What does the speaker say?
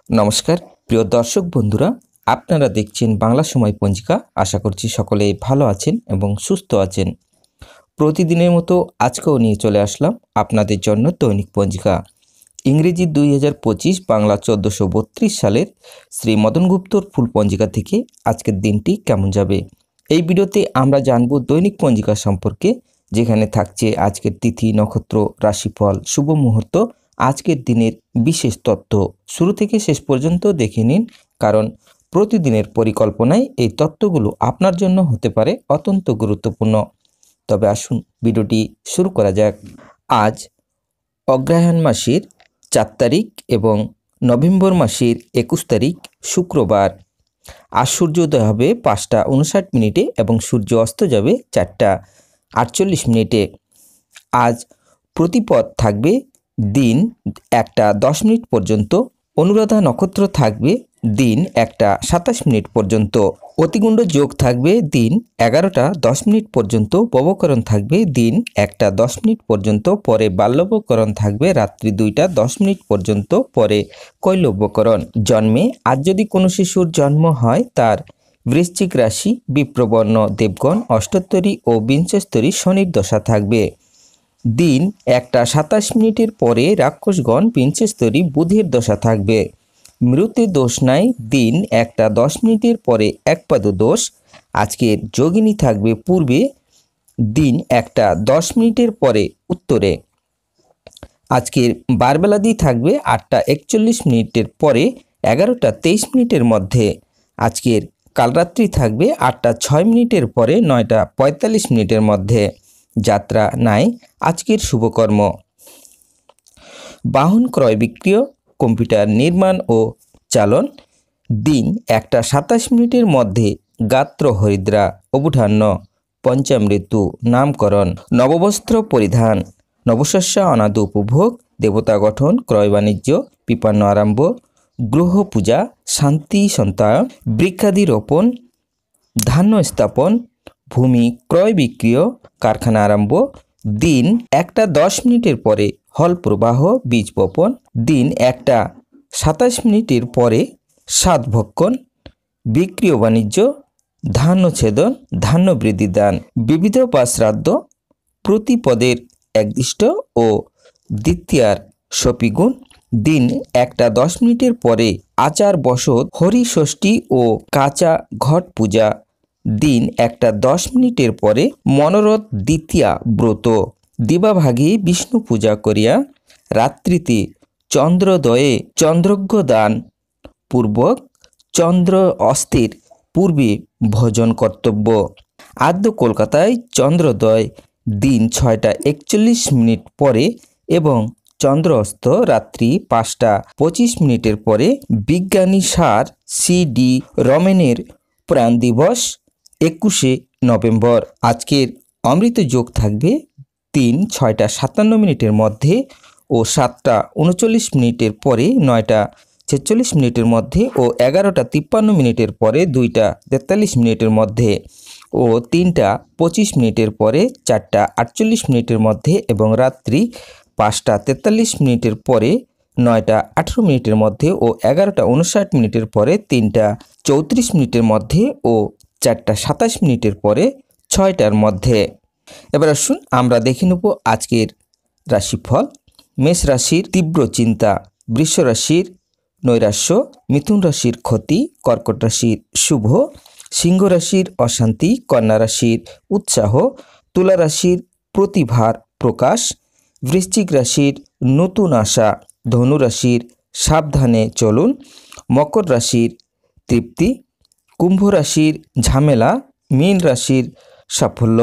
নমস্কার প্রিয় দর্শক বন্ধুরা, আপনারা দেখছেন বাংলা সময় পঞ্জিকা। আশা করছি সকলে ভালো আছেন এবং সুস্থ আছেন। প্রতিদিনের মতো আজকেও নিয়ে চলে আসলাম আপনাদের জন্য দৈনিক পঞ্জিকা। ইংরেজি 2025, বাংলা 1432 সালের শ্রী মদন গুপ্তর ফুল পঞ্জিকা থেকে আজকের দিনটি কেমন যাবে। এই ভিডিওতে আমরা জানব দৈনিক পঞ্জিকা সম্পর্কে, যেখানে থাকছে আজকের তিথি, নক্ষত্র, রাশিফল, শুভ মুহূর্ত, আজকের দিনের বিশেষ তথ্য। শুরু থেকে শেষ পর্যন্ত দেখে নিন, কারণ প্রতিদিনের পরিকল্পনায় এই তথ্যগুলো আপনার জন্য হতে পারে অত্যন্ত গুরুত্বপূর্ণ। তবে আসুন ভিডিওটি শুরু করা যাক। আজ অগ্রহায়ণ মাসের 4 তারিখ এবং নভেম্বর মাসের 21 তারিখ শুক্রবার। আজ সূর্যোদয় হবে 5টা 59 মিনিটে এবং সূর্য অস্ত যাবে 4টা 48 মিনিটে। আজ প্রতিপদ থাকবে দিন 1টা 10 মিনিট পর্যন্ত। অনুরাধা নক্ষত্র থাকবে দিন 1টা 27 মিনিট পর্যন্ত। অতিগুণ্ড যোগ থাকবে দিন 11টা 10 মিনিট পর্যন্ত। ববকরণ থাকবে দিন 1টা 10 মিনিট পর্যন্ত। পরে বাল্যবকরণ থাকবে রাত্রি 2টা 10 মিনিট পর্যন্ত। পরে কৈলব্যকরণ। জন্মে আজ যদি কোনো শিশুর জন্ম হয়, তার বৃশ্চিক রাশি, বিপ্রবর্ণ দেবগণ, অষ্টোত্তরী ও বিংশস্তরী শনির দশা থাকবে। দিন 1টা 27 মিনিটের পরে রাক্ষসগণ, বিংশস্তরী বুধের দশা থাকবে। মৃত্যু দোষ নাই। দিন 1টা 10 মিনিটের পরে একপাদ দোষ। আজকের যোগিনী থাকবে পূর্বে। দিন 1টা 10 মিনিটের পরে উত্তরে। আজকের বারবেলাদি থাকবে 8টা 41 মিনিটের পরে 11টা 23 মিনিটের মধ্যে। আজকের কালরাত্রি থাকবে 8টা 6 মিনিটের পরে 9টা 45 মিনিটের মধ্যে। যাত্রা নাই। আজকের শুভকর্ম: বাহন ক্রয় বিক্রয়, কম্পিউটার নির্মাণ ও চালন। দিন 1টা 27 মিনিটের মধ্যে গাত্র হরিদ্রা, অবধান্য, পঞ্চামৃত্যু, নামকরণ, নববস্ত্র পরিধান, নবশস্য অনাদ উপভোগ, দেবতা গঠন, ক্রয় বাণিজ্য, পিপান্ন আরম্ভ, গ্রহ পূজা, শান্তি সন্তায়ন, বৃক্ষাদি রোপণ, ধান্য স্থাপন, ভূমি ক্রয় বিক্রয়, কারখানা আরম্ভ। দিন 1টা 10 মিনিটের পরে হল প্রবাহ, বীজ বপন। দিন 1টা 27 মিনিটের পরে সাত ভক্ষণ, বিক্রিয় বাণিজ্য, ধান্য ছেদন, ধান্য বৃদ্ধি দান, বিবিধ বা শ্রাদ্ধ, প্রতিপদের একদিষ্ট ও দ্বিতীয়ার সপিগুণ। দিন 1টা 10 মিনিটের পরে আচার বসত, হরিষষ্ঠী ও কাঁচা ঘট পূজা। দিন 1টা 10 মিনিটের পরে মনোরথ দ্বিতীয়া ব্রত। দিবাভাগে বিষ্ণু পূজা করিয়া রাত্রিতে চন্দ্রোদয়ে চন্দ্রজ্ঞ দান পূর্বক চন্দ্র অস্তের পূর্বে ভোজন কর্তব্য। আদ্য কলকাতায় চন্দ্রোদয় দিন 6টা 41 মিনিট পরে এবং চন্দ্র অস্ত রাত্রি 5টা 25 মিনিটের পরে। বিজ্ঞানী স্যার সি.ডি. রমেনের প্রাণ দিবস 21শে নভেম্বর। আজকের অমৃত যোগ থাকবে দিন 6টা 57 মিনিটের মধ্যে ও 7টা 39 মিনিটের পরে 9টা 46 মিনিটের মধ্যে ও 11টা 53 মিনিটের পরে 2টা 43 মিনিটের মধ্যে ও 3টা 25 মিনিটের পরে 4টা 48 মিনিটের মধ্যে এবং রাত্রি 5টা 43 মিনিটের পরে 9টা 18 মিনিটের মধ্যে ও 11টা 59 মিনিটের পরে 3টা 34 মিনিটের মধ্যে ও 4টা 27 মিনিটের পরে 6টার মধ্যে। এবার আসুন আমরা দেখে নেব আজকের রাশিফল। মেষ রাশির তীব্র চিন্তা, বৃষ রাশির নৈরাশ্য, মিথুন রাশির ক্ষতি, কর্কট রাশির শুভ, সিংহ রাশির অশান্তি, কন্যা রাশির উৎসাহ, তুলা রাশির প্রতিভার প্রকাশ, বৃশ্চিক রাশির নতুন আশা, ধনু রাশির সাবধানে চলুন, মকর রাশির তৃপ্তি, কুম্ভ রাশির ঝামেলা, মীন রাশির সাফল্য।